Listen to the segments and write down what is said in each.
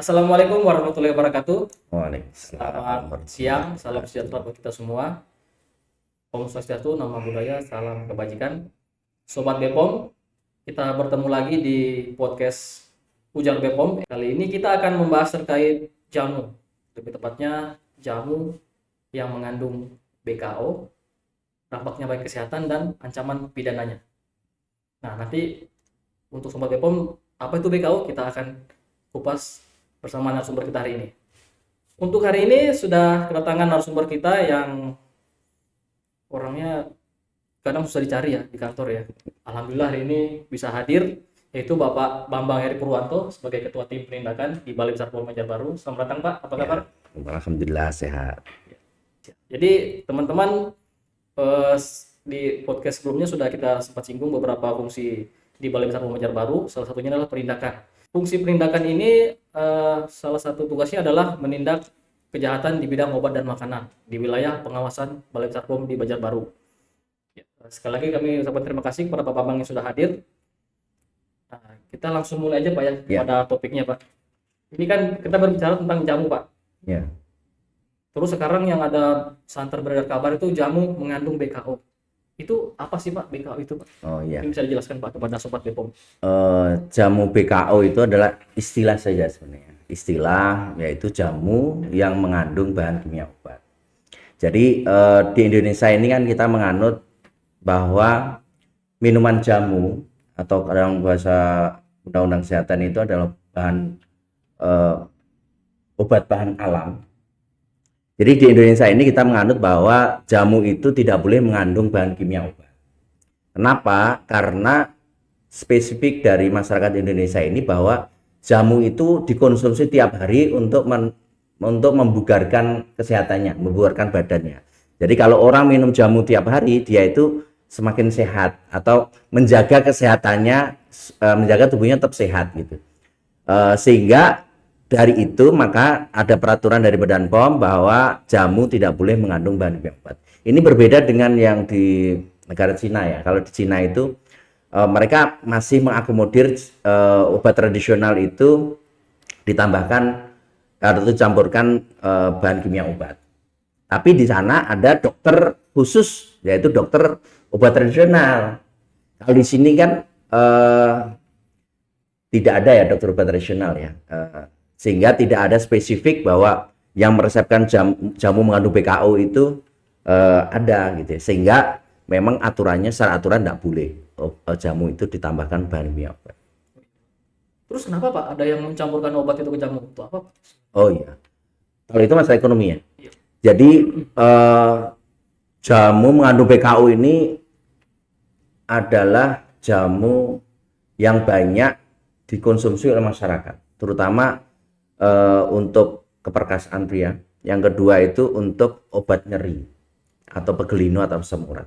Assalamualaikum warahmatullahi wabarakatuh. Waalaikumsalam Selamat siang, warahmatullahi salam wabarakatuh. sejahtera buat kita semua. Om Swastiastu, nama budaya, salam kebajikan. Sobat Bepom, kita bertemu lagi di podcast Ujar Bepom. Kali ini kita akan membahas terkait jamu, lebih tepatnya jamu yang mengandung BKO, dampaknya baik kesehatan dan ancaman pidananya. Nah, nanti untuk Sobat Bepom, apa itu BKO? Kita akan kupas bersama narasumber kita hari ini. Untuk hari ini sudah kedatangan narasumber kita yang orangnya kadang susah dicari ya di kantor ya. Alhamdulillah hari ini bisa hadir, yaitu Bapak Bambang Heri Purwanto sebagai Ketua Tim Penindakan di Balai Besar Polda Banjarbaru. Selamat datang Pak, apa kabar? Alhamdulillah sehat. Jadi teman-teman, di podcast sebelumnya sudah kita sempat singgung beberapa fungsi di Balai Besar Polda Banjarbaru. Salah satunya adalah penindakan. Fungsi penindakan ini salah satu tugasnya adalah menindak kejahatan di bidang obat dan makanan di wilayah pengawasan Balai Besar POM di Banjarbaru. Sekali lagi kami ucapkan terima kasih kepada Pak Bambang yang sudah hadir. Nah, kita langsung mulai aja Pak ya pada topiknya Pak. Ini kan kita berbicara tentang jamu Pak. Ya. Terus sekarang yang ada santer beredar kabar itu jamu mengandung BKO. Itu apa sih Pak BKO itu Pak? Oh iya. Ini bisa dijelaskan Pak kepada Sobat Bepom. Jamu BKO itu adalah istilah saja sebenarnya. Istilah yaitu jamu yang mengandung bahan kimia obat. Jadi di Indonesia ini kan kita menganut bahwa minuman jamu atau dalam bahasa Undang-Undang Kesehatan itu adalah bahan obat bahan alam. Jadi di Indonesia ini kita menganut bahwa jamu itu tidak boleh mengandung bahan kimia obat. Kenapa? Karena spesifik dari masyarakat Indonesia ini bahwa jamu itu dikonsumsi tiap hari untuk membugarkan kesehatannya, membugarkan badannya. Jadi kalau orang minum jamu tiap hari, dia itu semakin sehat atau menjaga kesehatannya, menjaga tubuhnya tetap sehat gitu. Sehingga dari itu maka ada peraturan dari Badan POM bahwa jamu tidak boleh mengandung bahan kimia obat. Ini berbeda dengan yang di negara Cina ya. Kalau di Cina itu mereka masih mengakomodir obat tradisional itu ditambahkan atau dicampurkan bahan kimia obat. Tapi di sana ada dokter khusus yaitu dokter obat tradisional. Kalau di sini kan tidak ada ya dokter obat tradisional ya. Sehingga tidak ada spesifik bahwa yang meresepkan jamu mengandung BKO itu ada gitu ya. Sehingga memang aturannya secara aturan tidak boleh jamu itu ditambahkan bahan kimia obat. Terus kenapa Pak ada yang mencampurkan obat itu ke jamu? Itu apa Pak? Oh iya, kalau itu masalah ekonomi ya. Iya. Jadi jamu mengandung BKO ini adalah jamu yang banyak dikonsumsi oleh masyarakat, terutama untuk keperkasaan pria. Yang kedua itu untuk obat nyeri atau pegelino atau asam urat.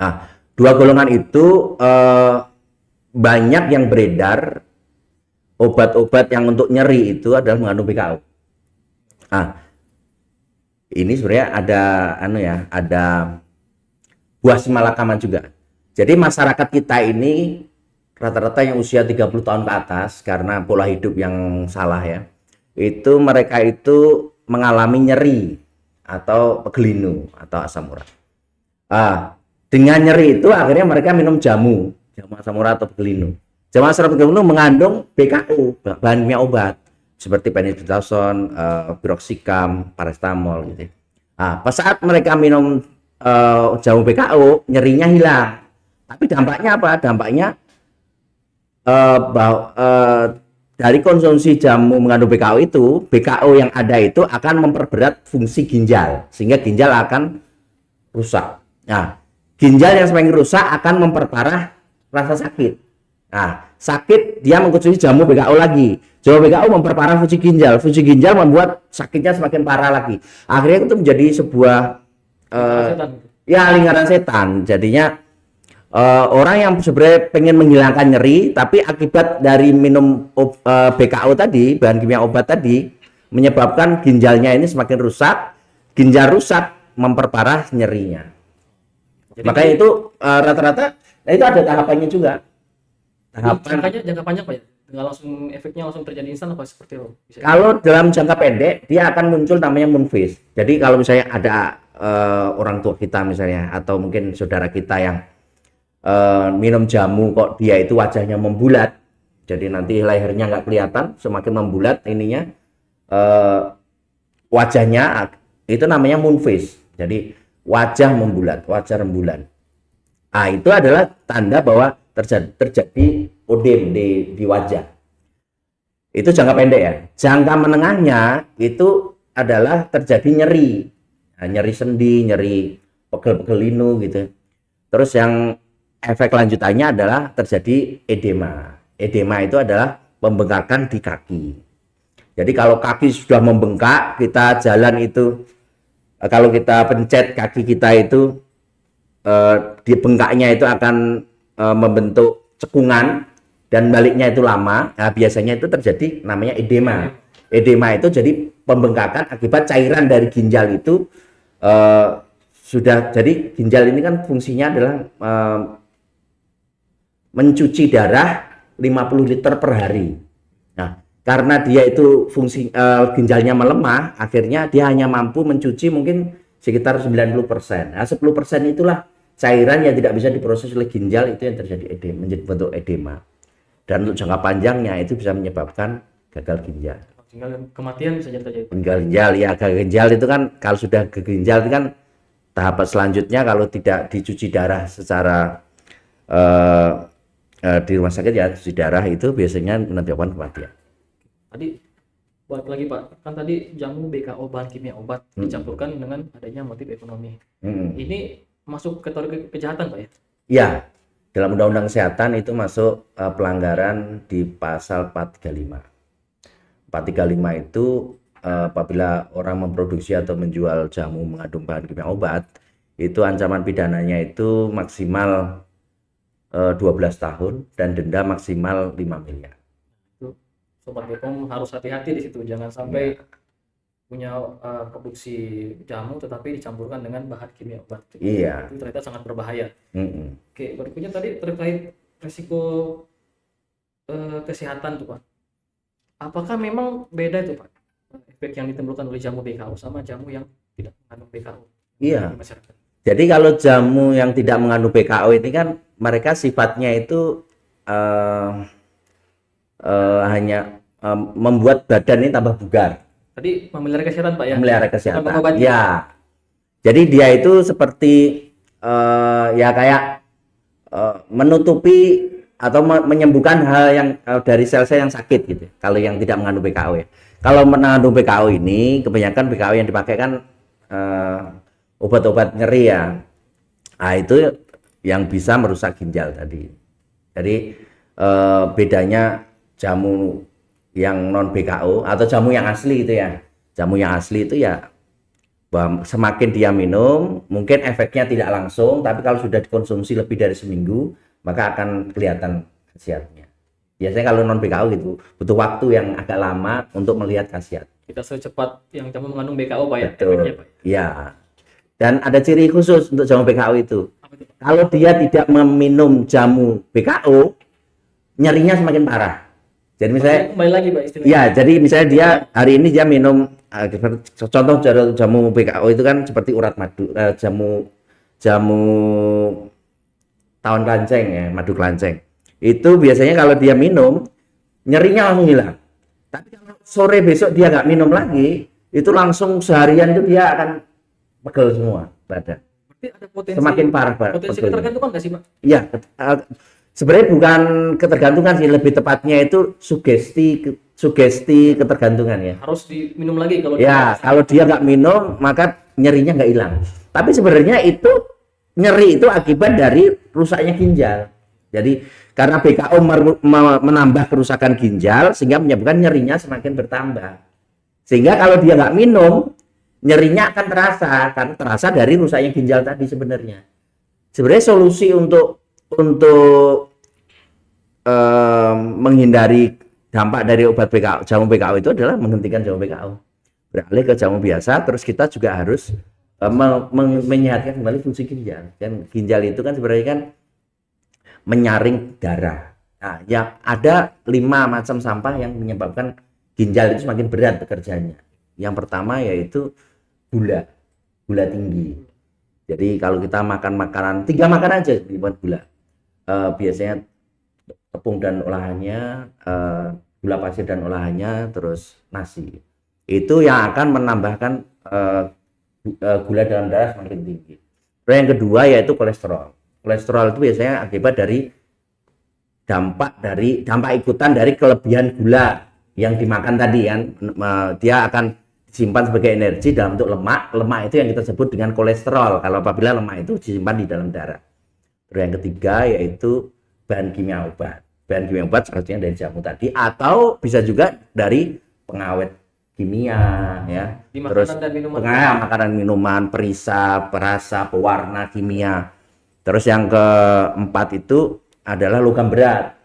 Nah, dua golongan itu banyak yang beredar obat-obat yang untuk nyeri itu adalah mengandung BKO. Nah, ini sebenarnya ada buah simalakaman juga. Jadi masyarakat kita ini rata-rata yang usia 30 tahun ke atas karena pola hidup yang salah ya. Itu mereka itu mengalami nyeri atau pegelinu atau asam urat. Dengan nyeri itu akhirnya mereka minum jamu asam urat atau pegelinu. Jamu asam urat pegelinu mengandung BKO, bahan kimia obat seperti penitrotazon, piroxicam, paracetamol gitu. Pas saat mereka minum jamu BKO, nyerinya hilang. Tapi dampaknya apa? Dampaknya dari konsumsi jamu mengandung BKO itu, BKO yang ada itu akan memperberat fungsi ginjal, sehingga ginjal akan rusak. Nah, ginjal yang semakin rusak akan memperparah rasa sakit. Nah, sakit dia mengkonsumsi jamu BKO lagi. Jamu BKO memperparah fungsi ginjal membuat sakitnya semakin parah lagi. Akhirnya itu menjadi sebuah lingkaran setan. Jadinya orang yang sebenarnya pengen menghilangkan nyeri, tapi akibat dari minum BKO tadi, bahan kimia obat tadi, menyebabkan ginjalnya ini semakin rusak. Ginjal rusak memperparah nyerinya. Jadi makanya itu rata-rata, itu ada tahapannya juga. Jangka panjang Pak ya? nggak langsung efeknya langsung terjadi instan apa seperti itu? Kalau dalam jangka pendek dia akan muncul namanya moon phase. Jadi kalau misalnya ada orang tua kita misalnya atau mungkin saudara kita yang minum jamu kok dia itu wajahnya membulat, jadi nanti lehernya nggak kelihatan, semakin membulat ininya wajahnya, itu namanya moon phase. Jadi wajah membulat, wajah rembulan. Ah, itu adalah tanda bahwa terjadi odem di wajah. Itu jangka pendek ya. Jangka menengahnya itu adalah terjadi nyeri. Nah, nyeri sendi, nyeri pegel-pegel linu gitu. Terus yang efek lanjutannya adalah terjadi edema. Edema itu adalah pembengkakan di kaki. Jadi kalau kaki sudah membengkak, kita jalan itu kalau kita pencet kaki kita itu di bengkaknya itu akan membentuk cekungan dan baliknya itu lama. Nah, biasanya itu terjadi namanya edema. Edema itu jadi pembengkakan akibat cairan dari ginjal itu sudah, jadi ginjal ini kan fungsinya adalah mencuci darah 50 liter per hari. Nah, karena dia itu fungsi ginjalnya melemah, akhirnya dia hanya mampu mencuci mungkin sekitar 90%. Nah, 10% itulah cairan yang tidak bisa diproses oleh ginjal, itu yang terjadi edema, menjadi bentuk edema. Dan untuk jangka panjangnya itu bisa menyebabkan gagal ginjal. Kematian bisa terjadi. Gagal ginjal ya, gagal ginjal itu kan kalau sudah gagal ginjal itu kan tahap selanjutnya kalau tidak dicuci darah secara di rumah sakit ya, cuci darah itu biasanya menyebabkan kematian. Tadi balik lagi Pak, kan tadi jamu BKO bahan kimia obat dicampurkan dengan adanya motif ekonomi. Ini masuk kategori kejahatan Pak ya? Ya, dalam Undang-Undang Kesehatan itu masuk pelanggaran di pasal 435. 435 itu apabila orang memproduksi atau menjual jamu mengandung bahan kimia obat, itu ancaman pidananya itu maksimal 12 tahun dan denda maksimal 5 miliar. Itu Sobat Bepom harus hati-hati di situ, jangan sampai punya produksi jamu tetapi dicampurkan dengan bahan kimia obat. Iya. Itu ternyata sangat berbahaya. Oke, berikutnya tadi terkait risiko kesehatan tuh Pak. Apakah memang beda itu Pak efek yang ditimbulkan oleh jamu BKO sama jamu yang tidak mengandung BKO? Iya. Jadi kalau jamu yang tidak mengandung BKO ini kan mereka sifatnya itu hanya membuat badan ini tambah bugar. Tadi memelihara kesehatan Pak ya? Memelihara kesehatan. Ya. Jadi dia itu seperti ya kayak menutupi atau menyembuhkan hal yang dari sel-sel yang sakit gitu. Kalau yang tidak mengandung BKO ya. Kalau mengandung BKO ini kebanyakan BKO yang dipakai kan obat-obat nyeri ya. Nah, itu yang bisa merusak ginjal tadi. Jadi bedanya jamu yang non BKO atau jamu yang asli itu ya. Jamu yang asli itu ya semakin dia minum mungkin efeknya tidak langsung, tapi kalau sudah dikonsumsi lebih dari seminggu maka akan kelihatan khasiatnya. Biasanya kalau non BKO gitu butuh waktu yang agak lama untuk melihat khasiat. Kita secepat yang jamu mengandung BKO Pak ya? Betul. Efeknya, Pak. Ya. Dan ada ciri khusus untuk jamu BKO itu. Kalau dia tidak meminum jamu BKO, nyerinya semakin parah. Jadi misalnya kembali lagi Pak istilahnya. Ya, jadi misalnya dia hari ini dia minum contoh jamu BKO itu kan seperti urat madu, jamu tawon klanceng ya, madu klanceng. Itu biasanya kalau dia minum nyerinya langsung hilang. Tapi kalau sore besok dia nggak minum lagi, itu langsung seharian itu dia akan pegel semua badan. Berarti ada potensi Semakin parah Pak. Potensi ketergantungan nggak sih Pak? Iya, sebenarnya bukan ketergantungan sih, lebih tepatnya itu sugesti ketergantungan ya. Harus diminum lagi kalau ya kalau dia nggak minum maka nyerinya nggak hilang. Tapi sebenarnya itu nyeri itu akibat dari rusaknya ginjal. Jadi karena BKO menambah kerusakan ginjal sehingga menyebabkan nyerinya semakin bertambah. Sehingga kalau dia nggak minum nyerinya akan terasa karena terasa dari rusaknya ginjal tadi sebenarnya. Sebenarnya solusi untuk menghindari dampak dari obat BKO, jamu BKO itu adalah menghentikan jamu BKO, beralih ke jamu biasa. Terus kita juga harus menyehatkan kembali fungsi ginjal. Dan ginjal itu kan sebenarnya kan menyaring darah. Nah, ya ada 5 macam sampah yang menyebabkan ginjal itu semakin berat bekerjanya. Yang pertama yaitu gula, gula tinggi. Jadi kalau kita makan makanan, 3 makanan aja dibuat gula. Biasanya tepung dan olahannya, gula pasir dan olahannya, terus nasi. Itu yang akan menambahkan gula dalam darah semakin tinggi. Terus yang kedua yaitu kolesterol. Kolesterol itu biasanya akibat dari dampak ikutan dari kelebihan gula yang dimakan tadi kan. Dia akan disimpan sebagai energi dalam bentuk lemak. Lemak itu yang kita sebut dengan kolesterol kalau apabila lemak itu disimpan di dalam darah. Terus yang ketiga yaitu bahan kimia obat. Bahan kimia obat sepertinya dari jamu tadi, atau bisa juga dari pengawet kimia ya. Di Terus makanan dan minuman. makanan minuman, perisa, perasa, pewarna kimia. Terus yang keempat itu adalah logam berat.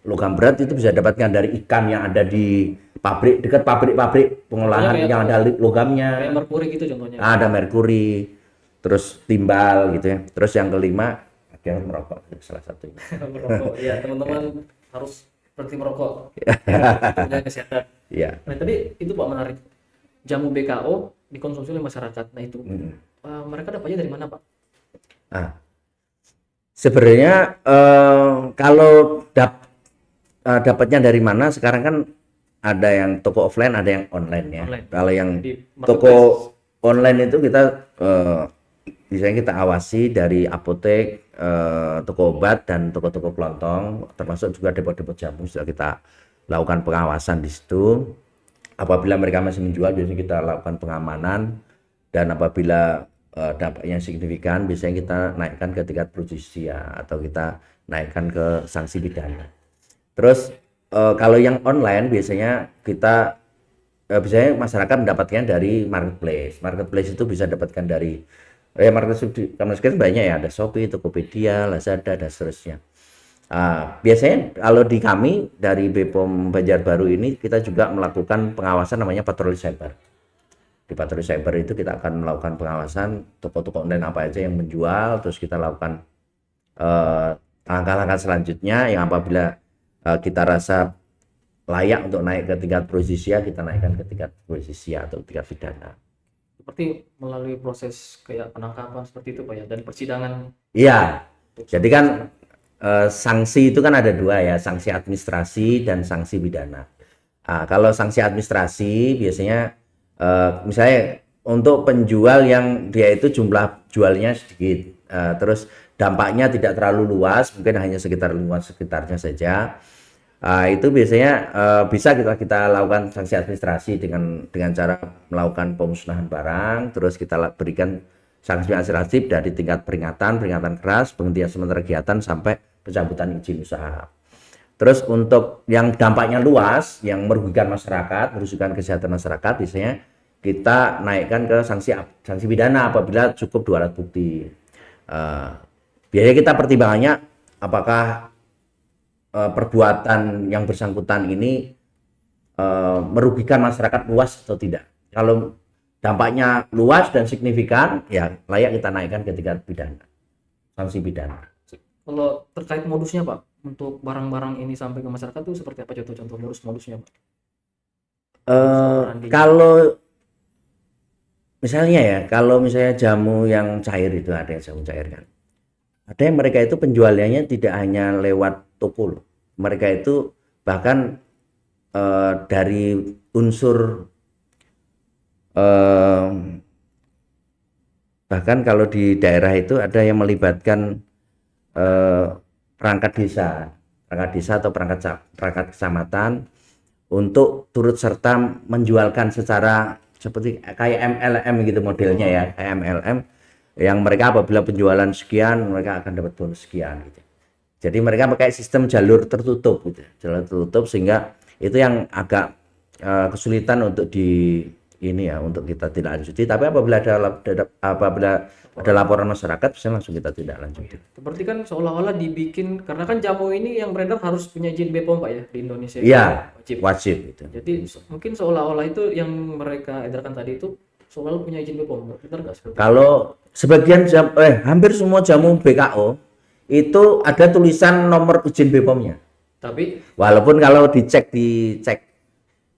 Logam berat itu bisa dapatkan dari ikan yang ada di pabrik, dekat pabrik-pabrik pengolahan yang ada logamnya. Kayak merkuri gitu contohnya. Ada merkuri, terus timbal gitu ya. Terus yang kelima, akhirnya merokok salah satunya. Merokok. Ya, teman-teman harus berhenti merokok. Untuk kesehatan. Iya. Nah, tadi itu Pak menarik. Jamu BKO dikonsumsi oleh masyarakat. Nah, itu mereka dapatnya dari mana, Pak? Nah, sebenarnya kalau dapatnya dari mana, sekarang kan ada yang toko offline, ada yang online ya. Online. Kalau yang Di toko online itu kita biasanya kita awasi dari apotek, toko obat dan toko-toko kelontong, termasuk juga depot-depot jamu, sudah kita lakukan pengawasan di situ. Apabila mereka masih menjual, biasanya kita lakukan pengamanan, dan apabila dampaknya signifikan, biasanya kita naikkan ke tingkat pro-justisia atau kita naikkan ke sanksi pidana. Terus kalau yang online biasanya kita biasanya masyarakat mendapatkan dari marketplace. Marketplace itu bisa dapatkan dari marketplace banyak ya, ada Shopee, Tokopedia, Lazada dan seterusnya. Biasanya kalau di kami dari BPOM Banjarbaru ini kita juga melakukan pengawasan namanya patroli cyber. Di patroli cyber itu kita akan melakukan pengawasan toko-toko online apa aja yang menjual, terus kita lakukan langkah-langkah selanjutnya yang apabila kita rasa layak untuk naik ke tingkat pro-justisia, kita naikkan ke tingkat pro-justisia atau tingkat pidana. Seperti melalui proses kayak penangkapan seperti itu Pak ya, dan persidangan. Iya. Jadi kan sanksi itu kan ada 2 ya, sanksi administrasi dan sanksi pidana. Kalau sanksi administrasi biasanya misalnya untuk penjual yang dia itu jumlah jualnya sedikit, terus dampaknya tidak terlalu luas, mungkin hanya sekitar lingkungan sekitarnya saja. Itu biasanya bisa kita lakukan sanksi administrasi dengan cara melakukan pemusnahan barang, terus kita berikan sanksi administratif dari tingkat peringatan keras, penghentian sementara kegiatan sampai pencabutan izin usaha. Terus untuk yang dampaknya luas, yang merugikan masyarakat, merugikan kesehatan masyarakat, biasanya kita naikkan ke sanksi pidana apabila cukup 2 alat bukti. Biasanya kita pertimbangannya apakah perbuatan yang bersangkutan ini merugikan masyarakat luas atau tidak. Kalau dampaknya luas dan signifikan, ya layak kita naikkan ke tingkat pidana, sanksi pidana. Kalau terkait modusnya Pak, untuk barang-barang ini sampai ke masyarakat itu seperti apa contoh-contoh modusnya Pak? Kalau misalnya jamu yang cair itu, ada yang jamu cair kan. Ada yang mereka itu penjualannya tidak hanya lewat toko, mereka itu bahkan dari unsur bahkan kalau di daerah itu ada yang melibatkan perangkat desa atau perangkat kecamatan untuk turut serta menjualkan secara seperti kayak MLM gitu modelnya ya, kayak MLM yang mereka apabila penjualan sekian mereka akan dapat bonus sekian gitu. Jadi mereka pakai sistem jalur tertutup gitu, jalur tertutup, sehingga itu yang agak kesulitan untuk untuk kita tidak lanjuti. Tapi apabila ada laporan masyarakat, bisa langsung kita tidak lanjuti. Seperti kan seolah-olah dibikin, karena kan jamu ini yang beredar harus punya izin BPOM Pak ya di Indonesia. Iya, wajib gitu. Jadi mungkin seolah-olah itu yang mereka edarkan tadi itu seolah-olah punya izin BPOM, benar nggak seperti itu? Kalau sebagian hampir semua jamu BKO itu ada tulisan nomor izin BPOM-nya. Tapi Walaupun kalau dicek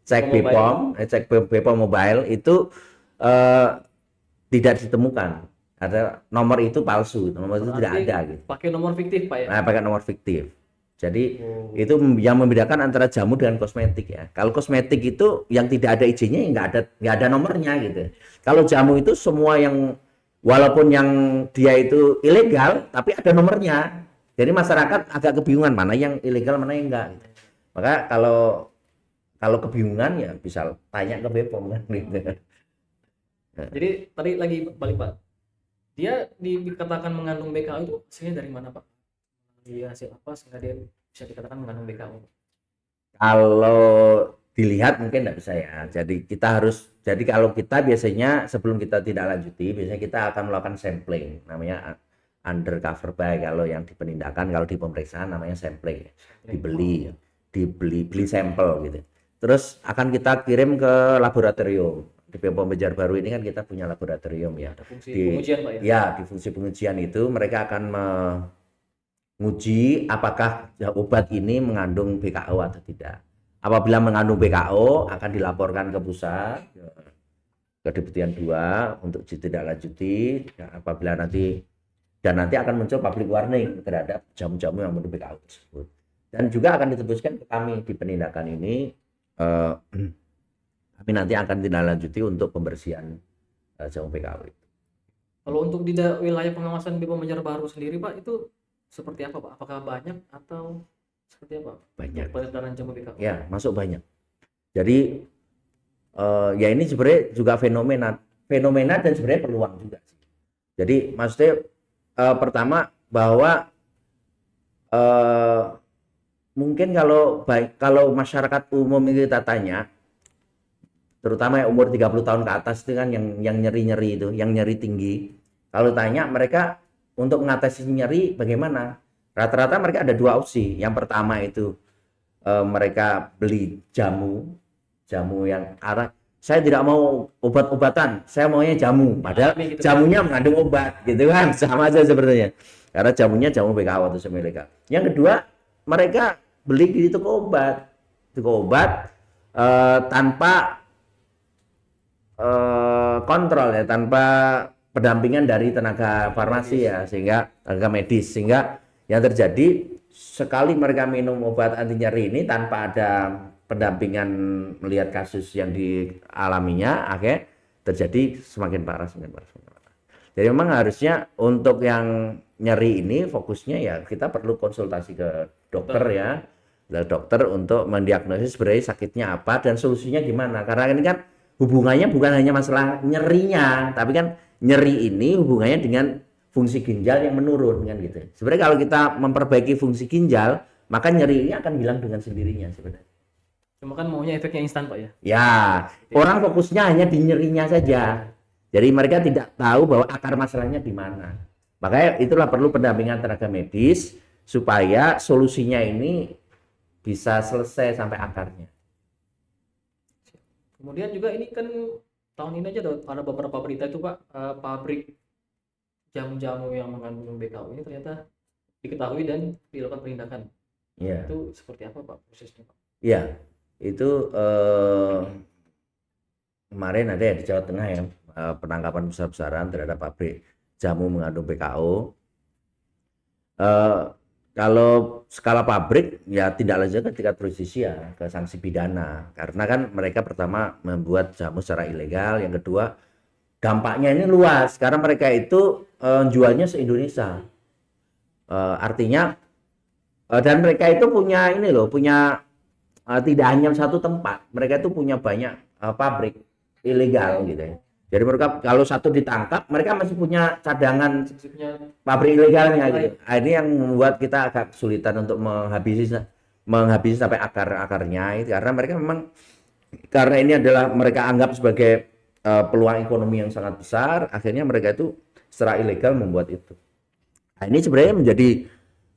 cek Mobile. BPOM, cek BPOM mobile itu eh, tidak ditemukan. Ada nomor itu palsu, nomor itu tidak berarti ada gitu. pakai nomor fiktif Pak ya. Nah, pakai nomor fiktif. Jadi Oh. itu yang membedakan antara jamu dengan kosmetik ya. Kalau kosmetik itu yang tidak ada izinnya, ya nggak ada nomornya gitu. Kalau jamu itu semua yang walaupun yang dia itu ilegal, tapi ada nomornya. Jadi masyarakat agak kebingungan mana yang ilegal mana yang enggak. Gitu. Maka kalau kebingungan ya bisa tanya ke BPOM kan gitu. Jadi tadi lagi balik Pak. Dia dikatakan mengandung BKO itu hasilnya dari mana Pak? Dia hasil apa sehingga dia bisa dikatakan mengandung BKO? Kalau dilihat mungkin tidak bisa ya. Jadi kalau kita biasanya sebelum kita tidak lanjuti, biasanya kita akan melakukan sampling, namanya undercover buy kalau yang di penindakan, kalau di pemeriksaan namanya sampling, beli sampel gitu. Terus akan kita kirim ke laboratorium. Di BPOM Banjarbaru ini kan kita punya laboratorium ya. Ada fungsi pengujian Pak ya? Ya, di fungsi pengujian itu mereka akan menguji apakah obat ini mengandung BKO atau tidak. Apabila mengandung BKO akan dilaporkan ke pusat ke Kedeputian 2 untuk ditindaklanjuti. Ya, apabila nanti akan muncul public warning terhadap jamu-jamu yang mengandung BKO tersebut. Dan juga akan ditembuskan ke kami di penindakan ini. Kami nanti akan tindak untuk pembersihan jamu BKO itu. Kalau untuk di wilayah pengawasan BPOM Banjarbaru sendiri Pak itu seperti apa Pak? Apakah banyak atau seperti apa? Banyak. Peredaran jamu BKO. Ya, masuk banyak. Jadi ya ini sebenarnya juga fenomena dan sebenarnya peluang juga. Jadi maksudnya pertama bahwa mungkin kalau masyarakat umum ini kita tanya, terutama yang umur 30 tahun ke atas itu kan yang nyeri-nyeri itu, yang nyeri tinggi. Kalau tanya mereka untuk mengatasi nyeri bagaimana? Rata-rata mereka ada dua opsi. Yang pertama itu mereka beli jamu yang saya tidak mau obat-obatan, saya maunya jamu. Padahal Gitu, jamunya mengandung obat, gitu kan? Sama aja sebenarnya. Karena jamunya jamu BKO atau semi ilegal. Yang kedua, mereka beli di toko obat tanpa kontrol ya, tanpa pendampingan dari tenaga farmasi ya, sehingga tenaga medis, sehingga yang terjadi sekali mereka minum obat anti nyeri ini tanpa ada pendampingan melihat kasus yang dialaminya, akhirnya terjadi semakin parah. Jadi memang harusnya untuk yang nyeri ini fokusnya ya kita perlu konsultasi ke dokter ya, dokter untuk mendiagnosis sebenarnya sakitnya apa dan solusinya gimana. Karena ini kan hubungannya bukan hanya masalah nyerinya, tapi kan nyeri ini hubungannya dengan fungsi ginjal yang menurun kan gitu. Sebenarnya kalau kita memperbaiki fungsi ginjal, maka nyeri ini akan hilang dengan sendirinya sebenarnya. Cuma kan maunya efeknya instan Pak ya? Ya, orang fokusnya hanya di nyerinya saja. Jadi mereka tidak tahu bahwa akar masalahnya di mana. Makanya itulah perlu pendampingan tenaga medis supaya solusinya ini bisa selesai sampai akarnya. Kemudian juga ini kan tahun ini aja ada beberapa berita itu Pak, pabrik jamu-jamu yang mengandung BKO ini ternyata diketahui dan dilakukan penindakan. Ya. Itu seperti apa Pak prosesnya Pak? Ya, itu kemarin ada ya di Jawa Tengah ya penangkapan besar-besaran terhadap pabrik jamu mengandung BKO. Kalau skala pabrik ya tidak lanjut ketika terusisi ya ke sanksi pidana karena kan mereka pertama membuat jamu secara ilegal, yang kedua dampaknya ini luas karena mereka itu jualnya se-Indonesia, artinya dan mereka itu punya ini loh, punya tidak hanya satu tempat, mereka itu punya banyak pabrik ilegal gitu ya. Jadi mereka kalau satu ditangkap, mereka masih punya cadangan pabrik ilegalnya gitu. Nah, ini yang membuat kita agak kesulitan untuk menghabisi sampai akar-akarnya itu karena mereka memang karena ini adalah mereka anggap sebagai peluang ekonomi yang sangat besar, akhirnya mereka itu secara ilegal membuat itu. Nah, ini sebenarnya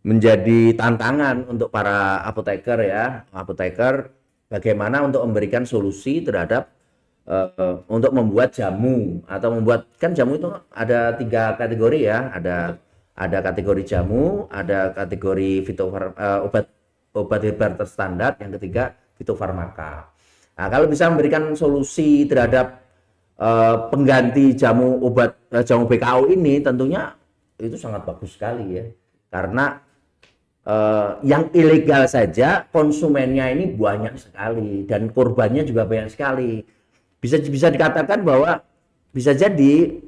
menjadi tantangan untuk para apoteker ya, bagaimana untuk memberikan solusi terhadap untuk membuat jamu atau membuat kan jamu itu ada 3 kategori ya, ada kategori jamu, ada kategori obat obat herbal terstandar, yang ketiga fitofarmaka. Nah, kalau bisa memberikan solusi terhadap pengganti jamu BKO ini, tentunya itu sangat bagus sekali ya. Karena yang ilegal saja konsumennya ini banyak sekali dan korbannya juga banyak sekali. Bisa dikatakan bahwa bisa jadi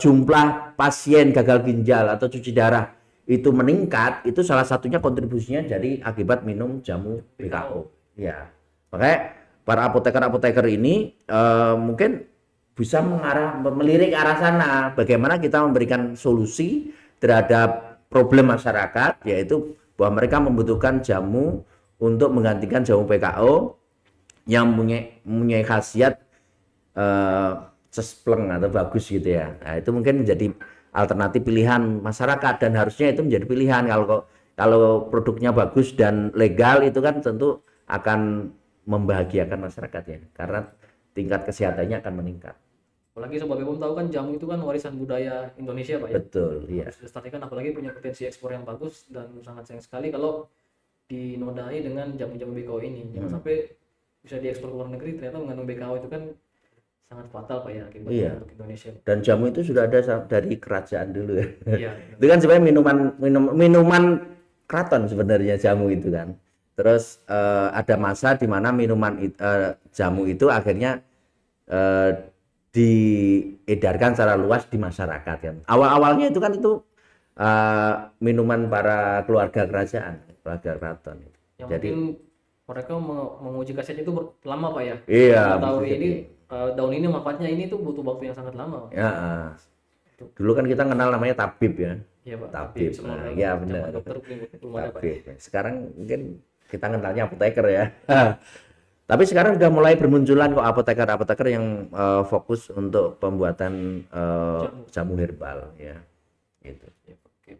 jumlah pasien gagal ginjal atau cuci darah itu meningkat, itu salah satunya kontribusinya dari akibat minum jamu BKO. Ya, makanya para apoteker-apoteker ini mungkin bisa melirik arah sana. Bagaimana kita memberikan solusi terhadap problem masyarakat, yaitu bahwa mereka membutuhkan jamu untuk menggantikan jamu PKO yang mempunyai khasiat cespleng atau bagus gitu ya. Nah, itu mungkin menjadi alternatif pilihan masyarakat, dan harusnya itu menjadi pilihan. Kalau produknya bagus dan legal, itu kan tentu akan membahagiakan masyarakat ya, karena tingkat kesehatannya akan meningkat. Apalagi Sobat Bepom tahu kan jamu itu kan warisan budaya Indonesia Pak ya. Betul, iya. Harus dilestarikan, apalagi punya potensi ekspor yang bagus, dan sangat sayang sekali kalau dinodai dengan jamu-jamu BKO ini. Jangan sampai bisa diekspor ke luar negeri ternyata mengandung BKO, itu kan sangat fatal Pak ya akibatnya Iya. untuk Indonesia. Dan jamu itu sudah ada dari kerajaan dulu ya. Iya. Itu kan sebenarnya minuman keraton sebenarnya jamu itu kan. Terus ada masa di mana jamu itu akhirnya diedarkan secara luas di masyarakat kan. Awal-awalnya itu kan minuman para keluarga kerajaan, keluarga keraton. Yang Jadi mungkin mereka menguji khasiatnya itu lama Pak ya. iya, Kita tahu bisa ini jadi. daun ini manfaatnya ini tuh butuh waktu yang sangat lama Pak. Ya, dulu kan kita kenal namanya tabib ya. Iya Pak. Tabib. Nah, iya benar. Dokter belum ada Pak. Tabib. Sekarang mungkin kita kenalnya apoteker ya. Tapi sekarang sudah mulai bermunculan kok apoteker-apoteker yang fokus untuk pembuatan jamu herbal ya. Gitu. Ya, oke.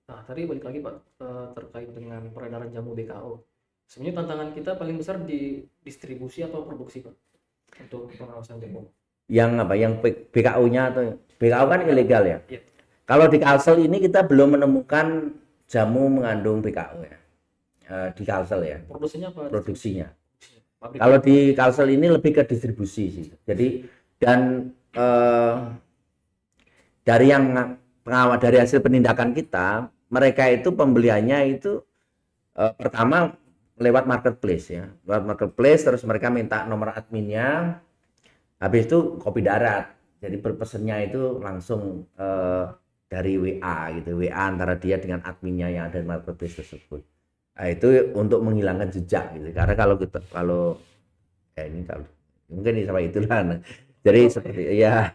Nah, tadi balik lagi Pak terkait dengan peredaran jamu BKO. Sebenarnya tantangan kita paling besar di distribusi atau produksi Pak untuk pengawasan BPOM. Yang BKO-nya atau BKO kan ilegal ya. Iya. Kalau di Kalsel ini kita belum menemukan jamu mengandung BKO ya. Di Kalsel ya. Produksinya apa? Produksinya. Pabrik. Kalau di Kalsel ini lebih ke distribusi sih. Jadi dan dari hasil penindakan kita, mereka itu pembeliannya itu pertama lewat marketplace ya. Lewat marketplace, terus mereka minta nomor adminnya. Habis itu kopi darat. Jadi berpesannya itu langsung dari WA gitu. WA antara dia dengan adminnya yang ada di marketplace tersebut. Nah, itu untuk menghilangkan jejak gitu. Karena kalau mungkin sampai itulah. Jadi seperti ya.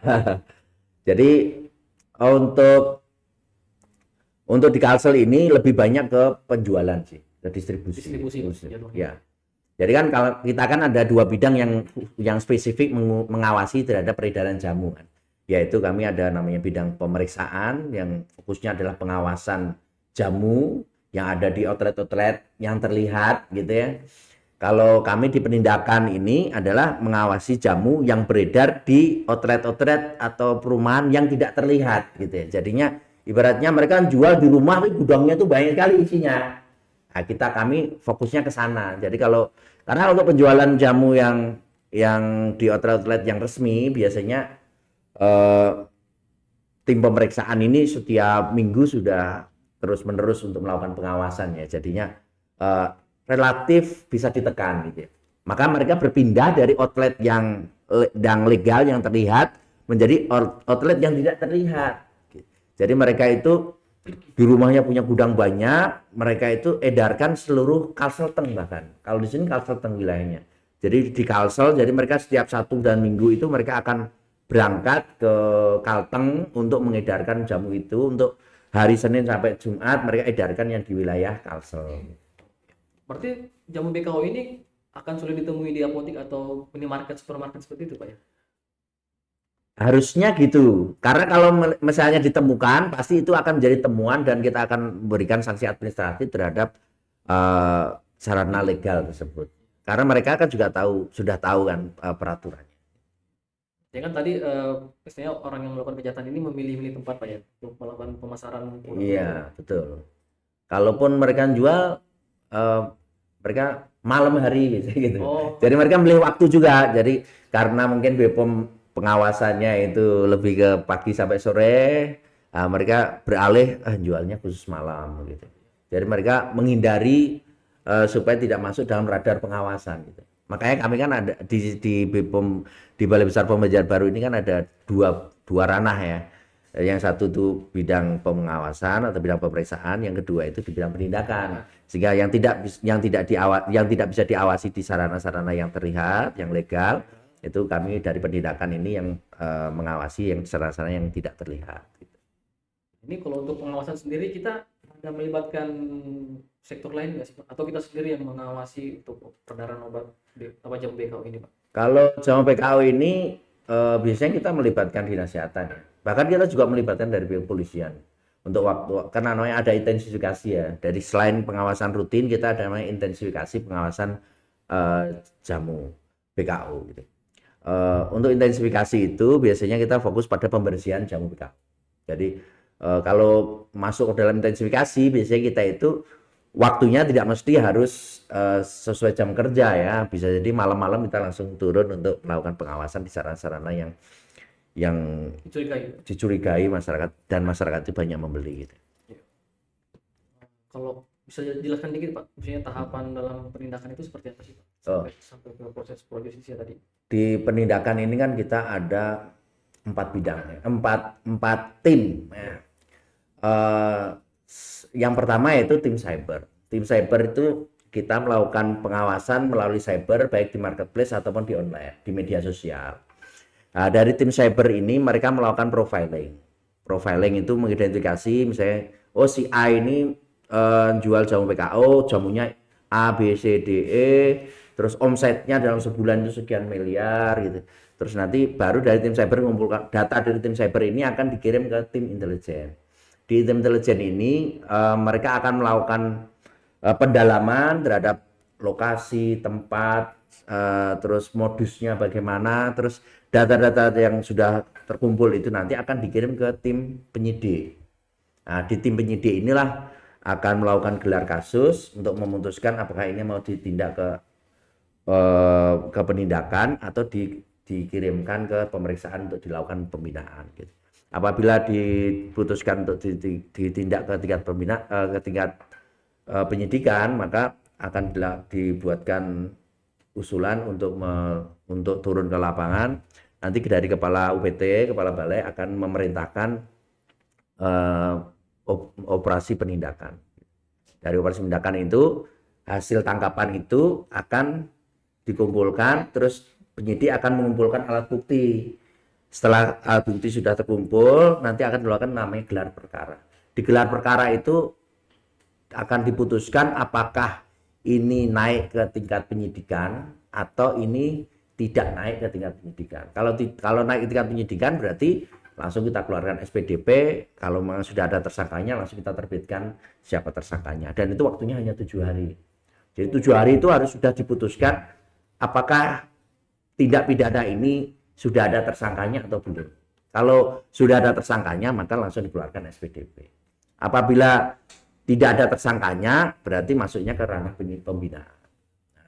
Jadi untuk di Kalsel ini lebih banyak ke penjualan sih, ke distribusi. Ya. Jadi kan kalau kita kan ada dua bidang yang spesifik mengawasi terhadap peredaran jamu kan. Yaitu kami ada namanya bidang pemeriksaan yang fokusnya adalah pengawasan jamu yang ada di outlet-outlet yang terlihat gitu ya. Kalau kami di penindakan ini adalah mengawasi jamu yang beredar di outlet-outlet atau perumahan yang tidak terlihat gitu ya. Jadinya ibaratnya mereka jual di rumah tapi gudangnya tuh banyak sekali isinya. Nah, kami fokusnya ke sana. Jadi karena untuk penjualan jamu yang di outlet-outlet yang resmi biasanya tim pemeriksaan ini setiap minggu sudah terus-menerus untuk melakukan pengawasan ya. Jadinya relatif bisa ditekan gitu ya. Maka mereka berpindah dari outlet yang legal yang terlihat menjadi outlet yang tidak terlihat. Jadi mereka itu di rumahnya punya gudang banyak, mereka itu edarkan seluruh Kalselteng bahkan. Kalau di sini Kalselteng wilayahnya. Jadi di Kalsel, jadi mereka setiap Sabtu dan Minggu itu mereka akan berangkat ke Kalteng untuk mengedarkan jamu itu. Untuk hari Senin sampai Jumat mereka edarkan yang di wilayah Kalsel. Berarti jamu BKO ini akan sulit ditemui di apotek atau minimarket, supermarket seperti itu Pak ya? Harusnya gitu, karena kalau misalnya ditemukan pasti itu akan menjadi temuan dan kita akan memberikan sanksi administratif terhadap sarana legal tersebut. Karena mereka kan juga sudah tahu kan peraturannya. Ya kan tadi misalnya orang yang melakukan kejahatan ini memilih-milih tempat Pak ya untuk melakukan pemasaran produk. Iya betul. Kalaupun mereka jual mereka malam hari gitu. Oh, Jadi mereka milih waktu juga. Jadi karena mungkin BPOM pengawasannya itu lebih ke pagi sampai sore, mereka beralih jualnya khusus malam gitu. Jadi mereka menghindari supaya tidak masuk dalam radar pengawasan gitu. Makanya kami kan ada di BPOM, di Balai Besar Pembajaran Baru ini kan ada dua ranah ya. Yang satu itu bidang pengawasan atau bidang pemeriksaan, yang kedua itu di bidang penindakan. Sehingga yang tidak bisa diawasi di sarana-sarana yang terlihat, yang legal, itu kami dari penindakan ini yang mengawasi yang sarana-sarana yang tidak terlihat. ini kalau untuk pengawasan sendiri kita ada melibatkan sektor lain nggak sih Pak? Atau kita sendiri yang mengawasi untuk peredaran obat apa jamu BKO ini Pak? Kalau jamu PKO ini biasanya kita melibatkan dinas kesehatan ya. Bahkan kita juga melibatkan dari pihak polisian untuk waktu, karena namanya ada intensifikasi ya. Dari selain pengawasan rutin kita ada namanya intensifikasi pengawasan jamu PKO gitu. Untuk intensifikasi itu biasanya kita fokus pada pembersihan jamu PKO. Jadi kalau masuk ke dalam intensifikasi biasanya kita itu waktunya tidak mesti harus sesuai jam kerja ya, bisa jadi malam-malam kita langsung turun untuk melakukan pengawasan di sarana-sarana yang dicurigai masyarakat dan masyarakat itu banyak membeli gitu. Kalau bisa jelaskan dikit Pak, misalnya tahapan dalam penindakan itu seperti apa sih Pak? Sampai ke proses prosesnya tadi. Di penindakan ini kan kita ada 4 bidang, ya. empat tim. Ya. Yang pertama yaitu tim cyber. Tim cyber itu kita melakukan pengawasan melalui cyber baik di marketplace ataupun di online, di media sosial. Nah, dari tim cyber ini mereka melakukan profiling. Profiling itu mengidentifikasi misalnya, oh si A ini jual jamu PKO, jamunya A, B, C, D, E, terus omsetnya dalam sebulan itu sekian miliar gitu. Terus nanti baru dari tim cyber mengumpulkan data dari tim cyber ini akan dikirim ke tim intelijen. Di tim intelijen ini mereka akan melakukan pendalaman terhadap lokasi, tempat, terus modusnya bagaimana, terus data-data yang sudah terkumpul itu nanti akan dikirim ke tim penyidik. Nah, di tim penyidik inilah akan melakukan gelar kasus untuk memutuskan apakah ini mau ditindak ke penindakan atau dikirimkan ke pemeriksaan untuk dilakukan pembinaan gitu. Apabila diputuskan untuk ditindak ke tingkat ke tingkat penyidikan, maka akan dibuatkan usulan untuk turun ke lapangan. Nanti dari kepala UPT, kepala balai akan memerintahkan operasi penindakan. Dari operasi penindakan itu hasil tangkapan itu akan dikumpulkan, terus penyidik akan mengumpulkan alat bukti. Setelah alat bukti sudah terkumpul, nanti akan dilakukan namanya gelar perkara. Di gelar perkara itu akan diputuskan apakah ini naik ke tingkat penyidikan atau ini tidak naik ke tingkat penyidikan. Kalau naik ke tingkat penyidikan berarti langsung kita keluarkan SPDP. Kalau memang sudah ada tersangkanya langsung kita terbitkan siapa tersangkanya. Dan itu waktunya hanya 7 hari. Jadi 7 hari itu harus sudah diputuskan apakah tindak pidana ini sudah ada tersangkanya atau belum. Kalau sudah ada tersangkanya maka langsung dikeluarkan SPDP. Apabila tidak ada tersangkanya berarti masuknya ke ranah pembinaan.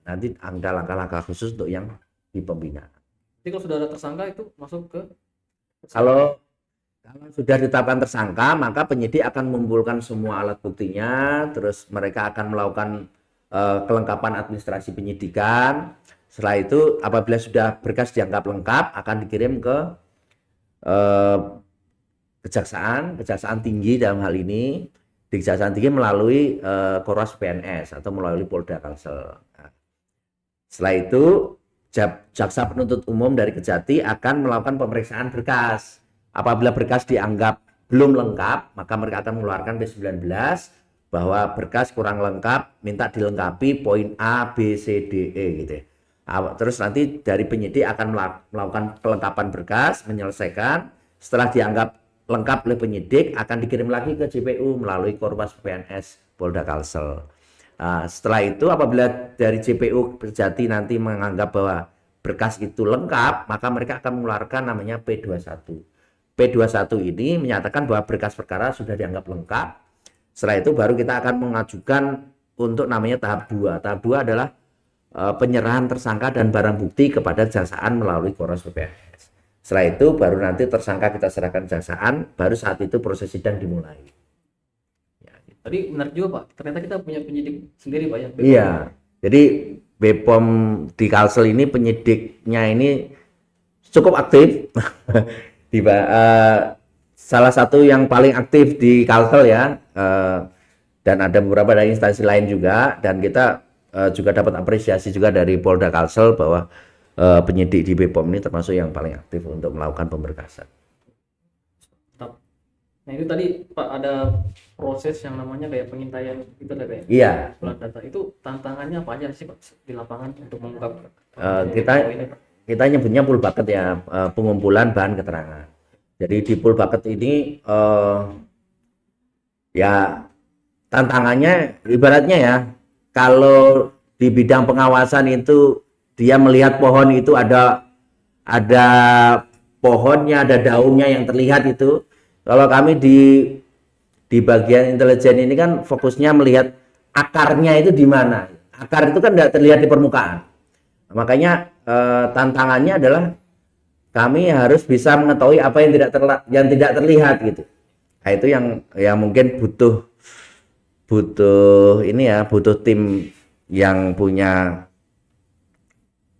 Nanti ada langkah-langkah khusus untuk yang di pembinaan. Jadi kalau sudah ada tersangka itu masuk ke kalau sudah ditetapkan tersangka maka penyidik akan mengumpulkan semua alat buktinya, terus mereka akan melakukan kelengkapan administrasi penyidikan. Setelah itu apabila sudah berkas dianggap lengkap akan dikirim ke kejaksaan tinggi dalam hal ini. Di Kejaksaan Tinggi melalui Korwas PNS atau melalui Polda Kalsel. Nah, setelah itu jaksa penuntut umum dari Kejati akan melakukan pemeriksaan berkas. Apabila berkas dianggap belum lengkap, maka mereka akan mengeluarkan P19 bahwa berkas kurang lengkap, minta dilengkapi poin A, B, C, D, E gitu. Terus nanti dari penyidik akan melakukan pelengkapan berkas, menyelesaikan. Setelah dianggap lengkap oleh penyidik akan dikirim lagi ke JPU melalui Korwas PNS Polda Kalsel. Nah, setelah itu apabila dari JPU Kejati nanti menganggap bahwa berkas itu lengkap, maka mereka akan mengeluarkan namanya P21. P21 ini menyatakan bahwa berkas perkara sudah dianggap lengkap. Setelah itu baru kita akan mengajukan untuk namanya tahap 2. Tahap 2 adalah penyerahan tersangka dan barang bukti kepada jaksaan melalui Kores PPS. Setelah itu baru nanti tersangka kita serahkan jaksaan, baru saat itu proses sidang dimulai. Ya, gitu. Tadi benar juga Pak, ternyata kita punya penyidik sendiri Pak ya. Iya, jadi BPOM di Kalsel ini penyidiknya ini cukup aktif. Salah satu yang paling aktif di Kalsel ya, dan ada beberapa dari instansi lain juga, dan kita juga dapat apresiasi juga dari Polda Kalsel bahwa penyidik di BPOM ini termasuk yang paling aktif untuk melakukan pemberkasan. Nah itu tadi Pak ada proses yang namanya kayak pengintaian itu ada kayak Iya. surat data, itu tantangannya apa aja sih Pak di lapangan untuk mengungkap Kita nyebutnya pool bucket ya, pengumpulan bahan keterangan. Jadi di pool bucket ini ya tantangannya ibaratnya ya, kalau di bidang pengawasan itu dia melihat pohon itu ada pohonnya, ada daunnya yang terlihat itu. Kalau kami di bagian intelijen ini kan fokusnya melihat akarnya itu di mana. Akar itu kan tidak terlihat di permukaan. Makanya tantangannya adalah kami harus bisa mengetahui apa yang tidak terlihat gitu. Nah, itu yang mungkin butuh tim yang punya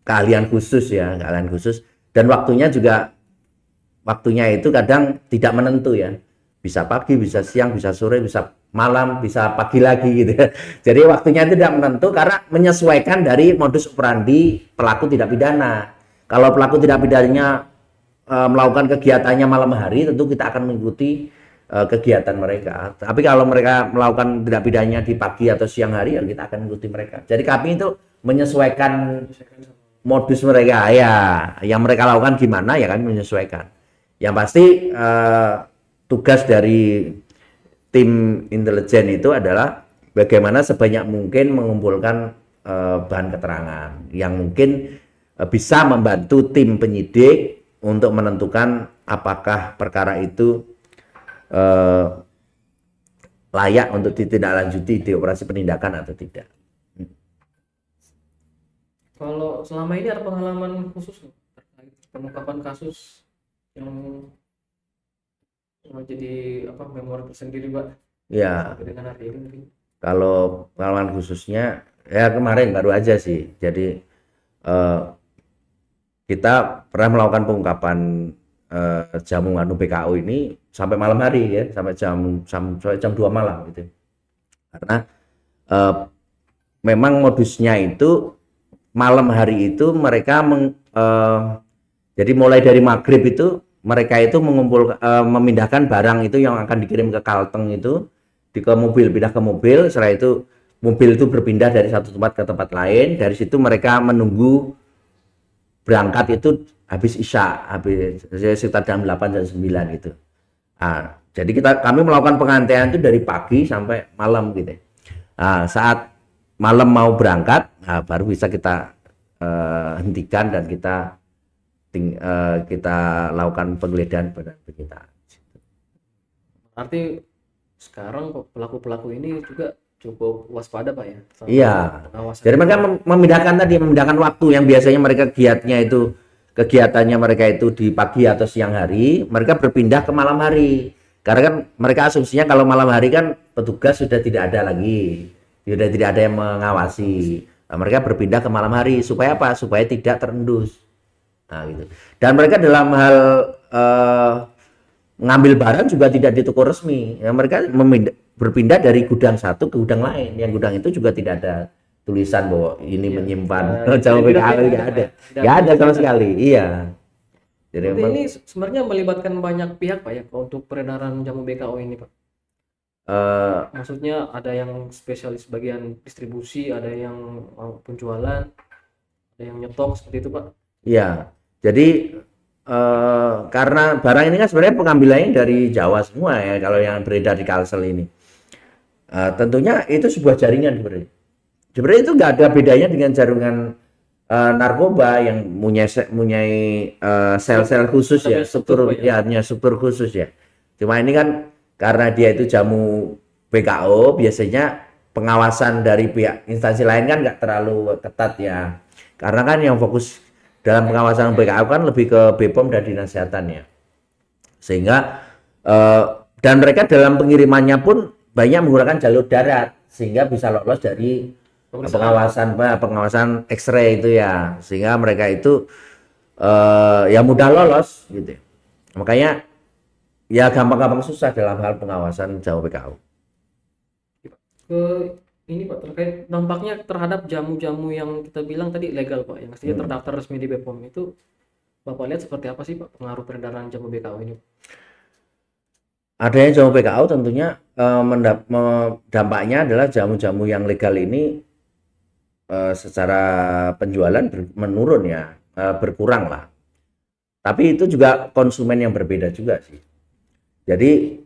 keahlian khusus dan waktunya itu kadang tidak menentu ya, bisa pagi, bisa siang, bisa sore, bisa malam, bisa pagi lagi gitu ya. Jadi waktunya tidak menentu karena menyesuaikan dari modus operandi pelaku tindak pidana. Kalau pelaku tindak pidananya melakukan kegiatannya malam hari, tentu kita akan mengikuti kegiatan mereka. Tapi kalau mereka melakukan tindak pidananya di pagi atau siang hari, ya kita akan mengikuti mereka. Jadi kami itu menyesuaikan modus mereka ya, yang mereka lakukan gimana ya kami menyesuaikan. Yang pasti tugas dari tim intelijen itu adalah bagaimana sebanyak mungkin mengumpulkan bahan keterangan yang mungkin bisa membantu tim penyidik untuk menentukan apakah perkara itu layak untuk ditindaklanjuti di operasi penindakan atau tidak. Kalau selama ini ada pengalaman khusus terkait pengungkapan kasus yang jadi memori tersendiri Pak? Ya. Dengan hari ini. Kalau pengalaman khususnya ya kemarin baru aja sih. Jadi kita pernah melakukan pengungkapan jamu BKO ini sampai malam hari ya, sampai jam 2 malam gitu. Karena memang modusnya itu malam hari itu mereka jadi mulai dari maghrib itu mereka itu memindahkan barang itu yang akan dikirim ke Kalteng itu pindah ke mobil. Setelah itu mobil itu berpindah dari satu tempat ke tempat lain. Dari situ mereka menunggu berangkat itu habis sekitar jam 8 dan 9 gitu. Nah, jadi kami melakukan pengantaian itu dari pagi sampai malam gitu. Nah, saat malam mau berangkat, baru bisa kita hentikan dan kita lakukan penggeledahan pada kita. Arti sekarang pelaku-pelaku ini juga cukup waspada Pak ya? Iya. Jadi mereka memindahkan waktu yang biasanya mereka kegiatannya mereka itu di pagi atau siang hari, mereka berpindah ke malam hari. Karena kan mereka asumsinya kalau malam hari kan petugas sudah tidak ada lagi, sudah tidak ada yang mengawasi. Nah, mereka berpindah ke malam hari supaya apa? Supaya tidak terendus. Nah, gitu. Dan mereka dalam hal mengambil barang juga tidak di toko resmi. Ya, mereka berpindah dari gudang satu ke gudang lain. Yang gudang itu juga tidak ada tulisan bahwa ini menyimpan jamu BKO, nggak ada sama sekali. Iya. Jadi ini sebenarnya melibatkan banyak pihak Pak ya untuk peredaran jamu BKO ini Pak. Maksudnya ada yang spesialis bagian distribusi, ada yang penjualan, ada yang nyetok seperti itu Pak. Iya. Jadi karena barang ini kan sebenarnya pengambilannya dari Jawa semua ya, kalau yang beredar di Kalsel ini. Tentunya itu sebuah jaringan sebenarnya. Sebenarnya itu nggak ada bedanya dengan jaringan narkoba yang mempunyai sel-sel khusus ya, struktur khusus ya. Cuma ini kan karena dia itu jamu BKO, biasanya pengawasan dari pihak instansi lain kan nggak terlalu ketat ya. Karena kan yang fokus dalam pengawasan BKAU kan lebih ke BPOM dan Dinas Kesehatan ya. Sehingga dan mereka dalam pengirimannya pun banyak menggunakan jalur darat sehingga bisa lolos dari pengawasan X-ray itu ya. Sehingga mereka itu ya mudah lolos gitu. Makanya ya gampang-gampang susah dalam hal pengawasan jamu BKAU. Ke ini Pak, terkait dampaknya terhadap jamu-jamu yang kita bilang tadi legal Pak, yang aslinya terdaftar resmi di BPOM itu, Bapak lihat seperti apa sih Pak pengaruh peredaran jamu BKAU ini? Adanya jamu BKAU tentunya dampaknya adalah jamu-jamu yang legal ini secara penjualan menurun ya, berkurang lah. Tapi itu juga konsumen yang berbeda juga sih. Jadi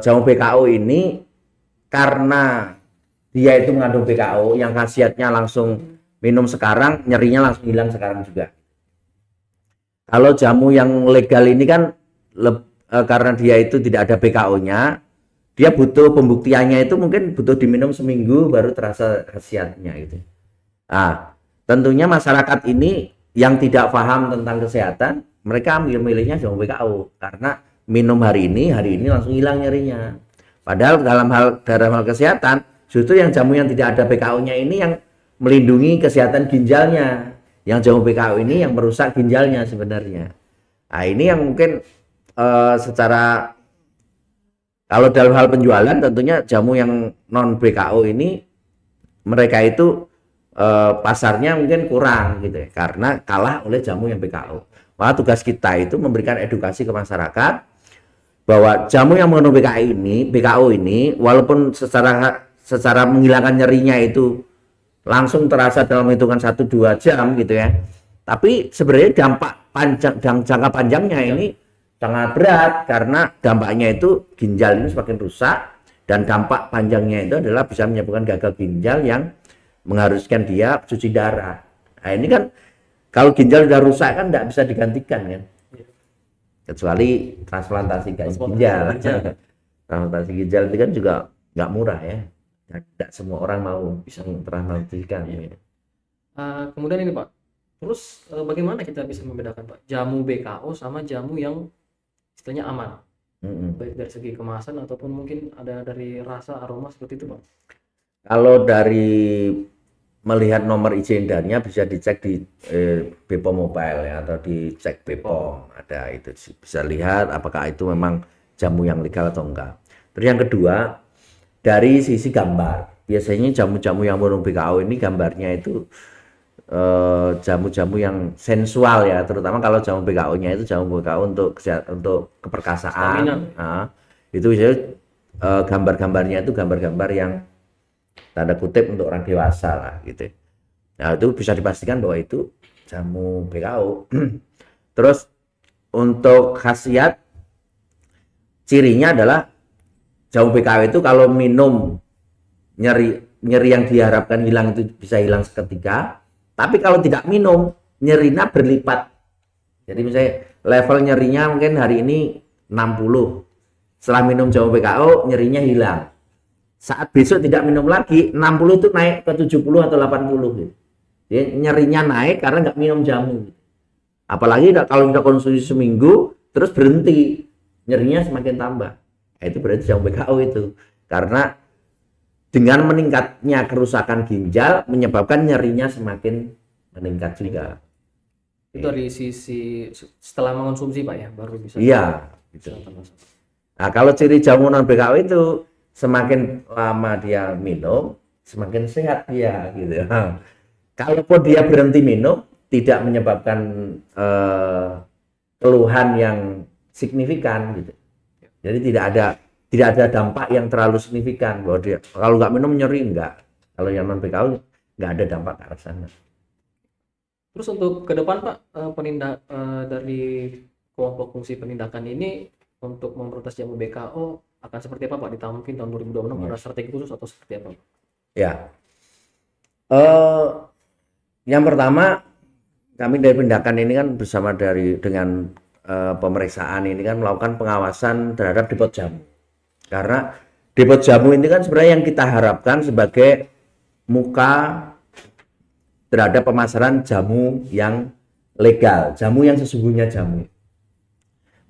jamu BKAU ini karena dia itu mengandung BKAU yang khasiatnya langsung minum sekarang, nyerinya langsung hilang sekarang juga. Kalau jamu yang legal ini kan karena dia itu tidak ada BKAU-nya, dia butuh pembuktiannya itu mungkin butuh diminum seminggu baru terasa khasiatnya gitu. Nah, tentunya masyarakat ini yang tidak paham tentang kesehatan, mereka milihnya jamu BKAU karena minum hari ini langsung hilang nyerinya. Padahal dalam hal kesehatan, justru yang jamu yang tidak ada BKAU-nya ini yang melindungi kesehatan ginjalnya. Yang jamu BKAU ini yang merusak ginjalnya sebenarnya. Nah, ini yang mungkin secara kalau dalam hal penjualan tentunya jamu yang non BKAU ini mereka itu pasarnya mungkin kurang gitu ya, karena kalah oleh jamu yang BKAU. Maka tugas kita itu memberikan edukasi ke masyarakat bahwa jamu yang mengandung BKAU ini walaupun secara menghilangkan nyerinya itu langsung terasa dalam hitungan 1-2 jam gitu ya. Tapi sebenarnya jangka panjangnya ini sangat berat karena dampaknya itu ginjal ini semakin rusak dan dampak panjangnya itu adalah bisa menyebabkan gagal ginjal yang mengharuskan dia cuci darah. Nah, ini kan kalau ginjal sudah rusak kan tidak bisa digantikan kan. Kecuali transplantasi ginjal. Transplantasi ginjal itu kan juga nggak murah ya. Tidak semua orang mau bisa transplantasikan. Ya. Kemudian ini Pak, terus bagaimana kita bisa membedakan Pak jamu BKAU sama jamu yang istilahnya aman, baik dari segi kemasan ataupun mungkin ada dari rasa aroma seperti itu Pak? Kalau dari melihat nomor izin edarnya bisa dicek di BPOM Mobile ya, atau dicek BPOM, ada itu bisa lihat apakah itu memang jamu yang legal atau enggak. Terus yang kedua dari sisi gambar, biasanya jamu-jamu yang mengandung BKAU ini gambarnya itu jamu-jamu yang sensual ya, terutama kalau jamu BKAU-nya itu jamu BKAU untuk keperkasaan. Nah, itu biasanya gambar-gambarnya itu gambar-gambar yang tanda kutip untuk orang dewasa lah gitu. Nah, itu bisa dipastikan bahwa itu jamu BKAU. Terus untuk khasiat cirinya adalah jamu BKAU itu kalau minum nyeri yang diharapkan hilang itu bisa hilang seketika. Tapi kalau tidak minum, nyerinya berlipat. Jadi misalnya level nyerinya mungkin hari ini 60. Setelah minum jamu BKAU, nyerinya hilang. Saat besok tidak minum lagi, 60 itu naik ke 70 atau 80. Gitu. Jadi nyerinya naik karena nggak minum jamu. Apalagi kalau kita konsumsi seminggu, terus berhenti, nyerinya semakin tambah. Nah, itu berarti jamu BKAU itu. Karena dengan meningkatnya kerusakan ginjal menyebabkan nyerinya semakin meningkat juga. Itu dari sisi setelah mengonsumsi Pak ya baru bisa. Iya, gitu. Nah, kalau ciri jamu non BKAU itu semakin lama dia minum, semakin sehat dia gitu. Kalaupun dia berhenti minum, tidak menyebabkan keluhan yang signifikan gitu. Jadi tidak ada dampak yang terlalu signifikan bahwa dia kalau nggak minum nyeri enggak. Kalau yang non BKAU nggak ada dampak ke arah sana. Terus untuk ke depan Pak, dari kelompok fungsi penindakan ini untuk memberantas jamu BKAU akan seperti apa Pak di mungkin tahun 2026 ada strategi khusus atau seperti apa? Ya, yang pertama kami dari penindakan ini kan bersama dengan pemeriksaan ini kan melakukan pengawasan terhadap depot jamu. Karena Depot jamu ini kan sebenarnya yang kita harapkan sebagai muka terhadap pemasaran jamu yang legal, jamu yang sesungguhnya jamu.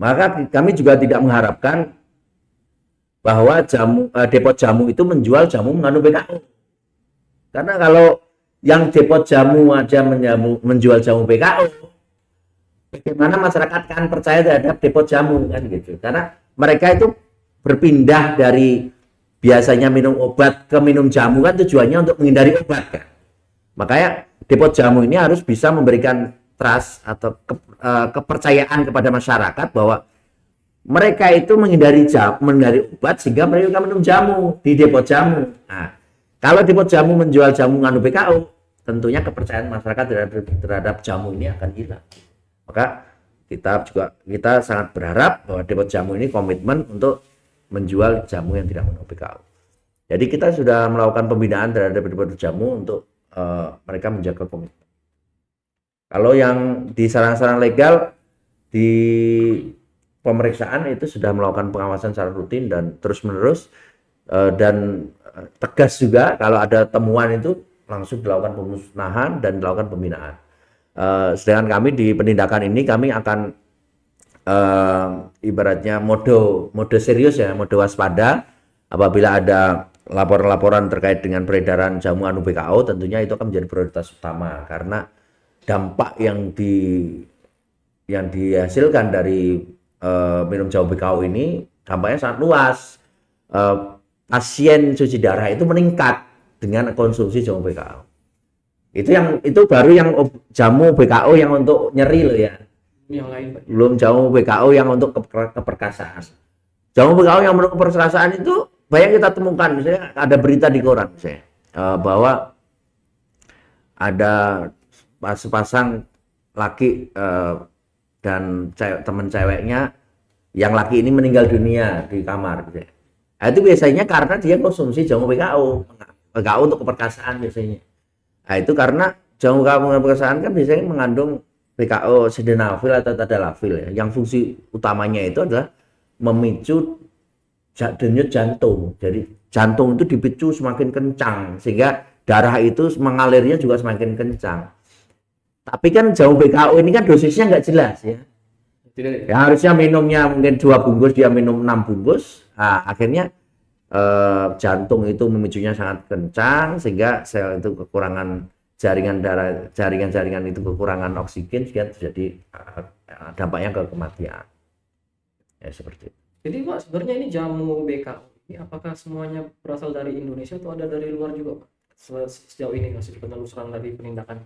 Maka kami juga tidak mengharapkan bahwa depot jamu itu menjual jamu mengandung PKO. Karena kalau yang depot jamu aja menjual jamu PKO, bagaimana masyarakat kan percaya terhadap depot jamu kan gitu. Karena mereka itu berpindah dari biasanya minum obat ke minum jamu kan tujuannya untuk menghindari obat kan. Makanya depot jamu ini harus bisa memberikan trust atau kepercayaan kepada masyarakat bahwa mereka itu menghindari obat sehingga mereka minum jamu di depot jamu. Nah, kalau depot jamu menjual jamu mengandung PKO, tentunya kepercayaan masyarakat terhadap jamu ini akan hilang. Maka kita sangat berharap bahwa depot jamu ini komitmen untuk menjual jamu yang tidak mengandung PKO. Jadi kita sudah melakukan pembinaan terhadap depot jamu untuk mereka menjaga komitmen. Kalau yang di sarana-sarana legal di pemeriksaan itu sudah melakukan pengawasan secara rutin dan terus-menerus dan tegas juga kalau ada temuan itu langsung dilakukan pemusnahan dan dilakukan pembinaan. Sedangkan kami di penindakan ini kami akan ibaratnya mode serius ya, mode waspada apabila ada laporan-laporan terkait dengan peredaran jamu anu PKO tentunya itu akan menjadi prioritas utama karena dampak yang dihasilkan dari minum jamu PKO ini dampaknya sangat luas. Pasien cuci darah itu meningkat dengan konsumsi jamu PKO. Itu baru yang jamu PKO yang untuk nyeri loh ya. Yang lain, Pak. Belum jamu PKO yang untuk keperkasaan. Jamu PKO yang untuk keperkasaan itu banyak kita temukan, misalnya ada berita di koran misalnya, bahwa ada sepasang laki dan teman ceweknya, yang laki ini meninggal dunia di kamar gitu. Nah, itu biasanya karena dia konsumsi jamu PKO untuk keperkasaan biasanya. Nah, itu karena jamu keperkasaan kan biasanya mengandung PKO sildenafil atau tadalafil ya. Yang fungsi utamanya itu adalah memicu denyut jantung. Jadi jantung itu dipicu semakin kencang sehingga darah itu mengalirnya juga semakin kencang. Tapi kan jamu PKO ini kan dosisnya nggak jelas ya. Ya harusnya minumnya mungkin 2 bungkus, dia minum 6 bungkus. Nah, akhirnya jantung itu memicunya sangat kencang sehingga sel itu kekurangan jaringan itu kekurangan oksigen sehingga terjadi dampaknya ke kematian. Ya seperti itu. Jadi Pak, sebenarnya ini jamu BKO ini apakah semuanya berasal dari Indonesia atau ada dari luar juga Pak? Sejauh ini hasil penelusuran dari penindakan.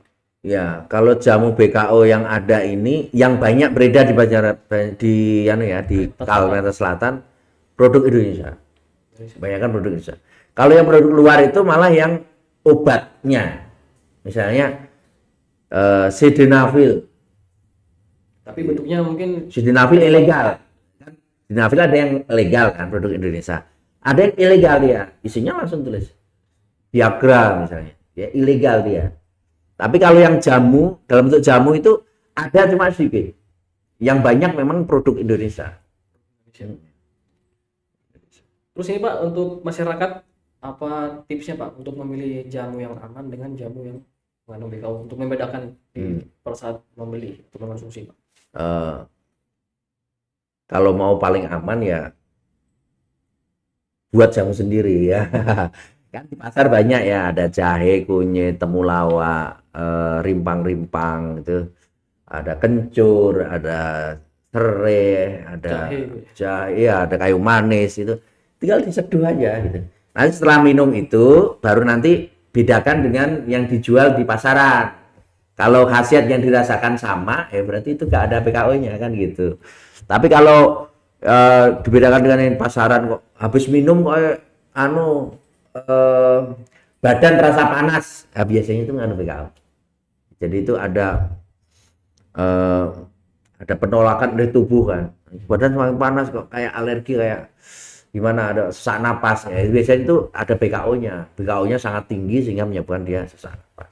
Ya, kalau jamu BKO yang ada ini yang banyak beredar di Kalimantan Selatan produk Indonesia. Kebanyakan produk Indonesia. Kalau yang produk luar itu malah yang obatnya. Misalnya sildenafil. Tapi bentuknya mungkin Sildenafil ilegal. Sildenafil ada yang legal kan produk Indonesia. Ada yang ilegal dia. Isinya langsung tulis Viagra misalnya. Ya ilegal dia. Tapi kalau yang jamu dalam bentuk jamu itu ada cuma sedikit. Yang banyak memang produk Indonesia. Terus ini Pak, untuk masyarakat apa tipsnya Pak untuk memilih jamu yang aman dengan jamu yang mengandung BKO untuk membedakan pada saat membeli atau mengonsumsi Pak? Kalau mau paling aman ya buat jamu sendiri ya. Kan di pasar banyak ya, ada jahe, kunyit, temulawak, rimpang-rimpang itu. Ada kencur, ada serai, ada jahe, ya, ada kayu manis itu. Tinggal diseduh aja gitu. Nanti setelah minum itu baru nanti bedakan dengan yang dijual di pasaran. Kalau khasiat yang dirasakan sama, berarti itu gak ada PKO-nya kan gitu. Tapi kalau dibedakan dengan yang pasaran kok habis minum kok badan terasa panas, biasanya itu mengandung PKO. Jadi itu ada penolakan dari tubuh kan, badan semakin panas kok kayak alergi kayak gimana, ada sesak napas ya. Biasanya itu ada PKO-nya. PKO-nya sangat tinggi sehingga menyebabkan dia sesak napas.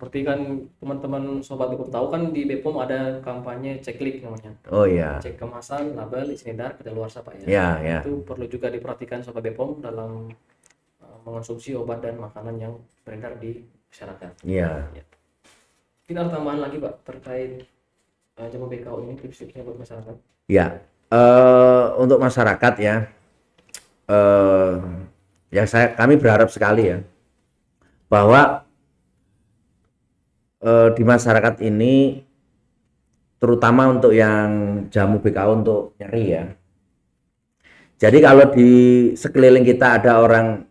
Seperti kan teman-teman sobat BPOM tahu kan di BPOM ada kampanye ceklik namanya. Oh ya, Cek kemasan, label, izin edar, kadaluarsa Pak ya. ya, ya, Itu perlu juga diperhatikan sobat BPOM dalam mengonsumsi obat dan makanan yang beredar di masyarakat. ya. Ya. Kita ada tambahan lagi Pak terkait jamu BKO ini tips-tipsnya buat masyarakat. Ya, untuk masyarakat ya, ya kami berharap sekali ya bahwa di masyarakat ini, terutama untuk yang jamu BKO untuk nyeri ya. Jadi kalau di sekeliling kita ada orang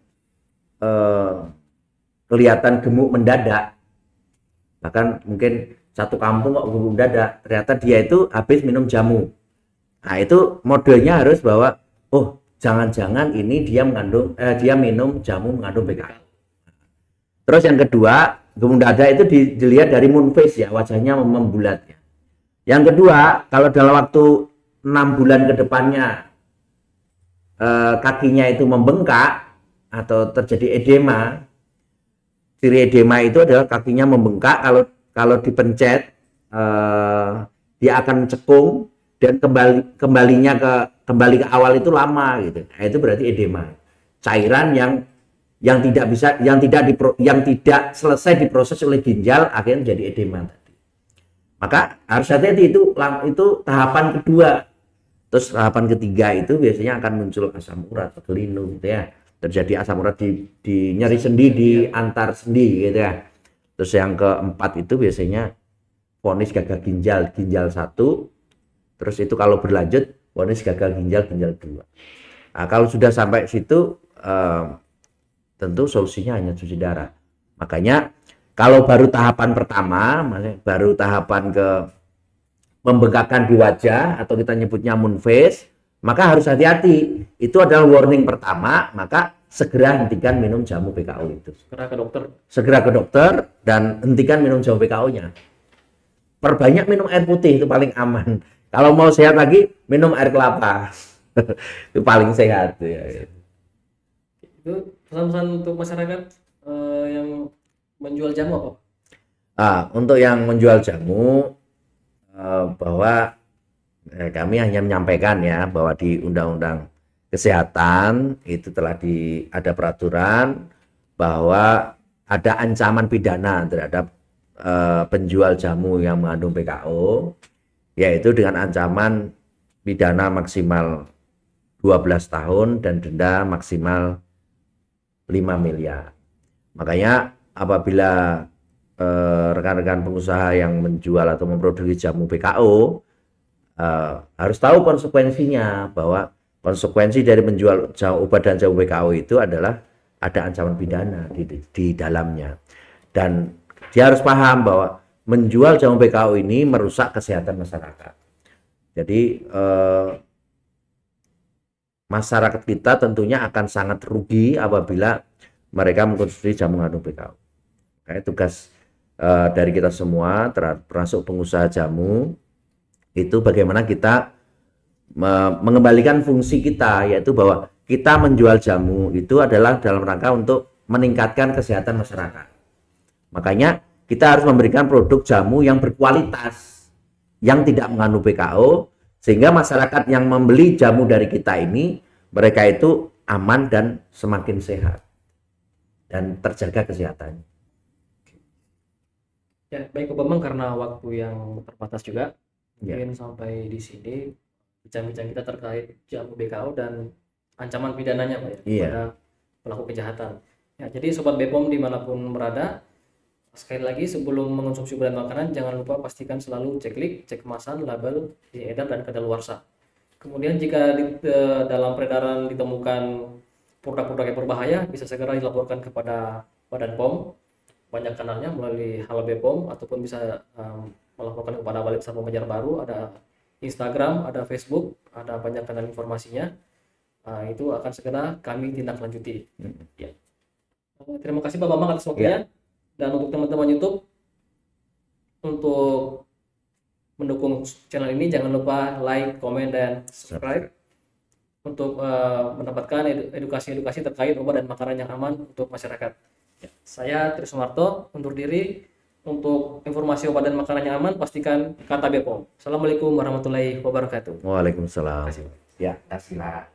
kelihatan gemuk mendadak, bahkan mungkin satu kampung kok gemuk mendadak, ternyata dia itu habis minum jamu. Nah itu modelnya harus bahwa, oh jangan-jangan ini dia minum jamu mengandung BKO. Terus yang kedua, gemuk mendadak itu dilihat dari moon face ya, wajahnya membulat ya. Yang kedua, kalau dalam waktu 6 bulan ke depannya kakinya itu membengkak atau terjadi edema, ciri edema itu adalah kakinya membengkak, kalau dipencet dia akan cekung dan kembali ke awal itu lama gitu. Nah, itu berarti edema. Cairan yang tidak selesai diproses oleh ginjal akhirnya menjadi edema tadi. Maka harus hati-hati, itu tahapan kedua. Terus tahapan ketiga itu biasanya akan muncul asam urat atau linu gitu ya. Terjadi asam urat di nyeri sendi, di antar sendi gitu ya. Terus yang keempat itu biasanya vonis gagal ginjal 1. Terus itu kalau berlanjut vonis gagal ginjal 2. Nah, kalau sudah sampai situ tentu solusinya hanya cuci darah. Makanya kalau baru tahapan pertama, baru tahapan ke pembengkakan di wajah atau kita nyebutnya moon face, maka harus hati-hati. Itu adalah warning pertama, maka segera hentikan minum jamu BKO itu. Segera ke dokter dan hentikan minum jamu BKO-nya. Perbanyak minum air putih, itu paling aman. Kalau mau sehat lagi, minum air kelapa. Itu paling sehat ya. Itu pesan-pesan untuk masyarakat yang menjual jamu apa? Untuk yang menjual jamu, bahwa kami hanya menyampaikan ya bahwa di Undang-Undang Kesehatan itu telah ada peraturan bahwa ada ancaman pidana terhadap penjual jamu yang mengandung BKO, yaitu dengan ancaman pidana maksimal 12 tahun dan denda maksimal 5 miliar. Makanya apabila rekan-rekan pengusaha yang menjual atau memproduksi jamu BKO harus tahu konsekuensinya, bahwa konsekuensi dari menjual obat dan jamu BKO itu adalah ada ancaman pidana di dalamnya. Dan dia harus paham bahwa menjual jamu BKO ini merusak kesehatan masyarakat. Jadi masyarakat kita tentunya akan sangat rugi apabila mereka mengkonsumsi jamu mengandung BKO. Kayak tugas dari kita semua, termasuk pengusaha jamu, itu bagaimana kita mengembalikan fungsi kita, yaitu bahwa kita menjual jamu itu adalah dalam rangka untuk meningkatkan kesehatan masyarakat. Makanya kita harus memberikan produk jamu yang berkualitas, yang tidak mengandung BKO, sehingga masyarakat yang membeli jamu dari kita ini, mereka itu aman dan semakin sehat dan terjaga kesehatannya. Ya, baik Pak Bambang, karena waktu yang terbatas juga, Ya. mungkin sampai di sini bincang-bincang kita terkait jamu BKO dan ancaman pidananya Pak ya, Iya. pada pelaku kejahatan. Ya, jadi Sobat BPOM dimanapun berada, sekali lagi sebelum mengonsumsi bahan makanan jangan lupa pastikan selalu cek kemasan, label, izin edar dan kadaluarsa. Kemudian jika dalam peredaran ditemukan produk-produk yang berbahaya, bisa segera dilaporkan kepada Badan POM. Banyak kanalnya melalui Halo BPOM ataupun bisa melaporkan kepada Balai Besar Banjarbaru, ada Instagram, ada Facebook, ada banyak kanal informasinya. Itu akan segera kami tindak lanjuti. Ya. Terima kasih Pak Bambang atas waktunya. Dan untuk teman-teman YouTube, untuk mendukung channel ini jangan lupa like, komen, dan subscribe untuk mendapatkan edukasi-edukasi terkait obat dan makanan yang aman untuk masyarakat. Ya. Saya Tri Sumarto undur diri. Untuk informasi obat dan makanannya aman, pastikan kata BPOM. Assalamualaikum warahmatullahi wabarakatuh. Waalaikumsalam. Terima kasih. Ya, kasih.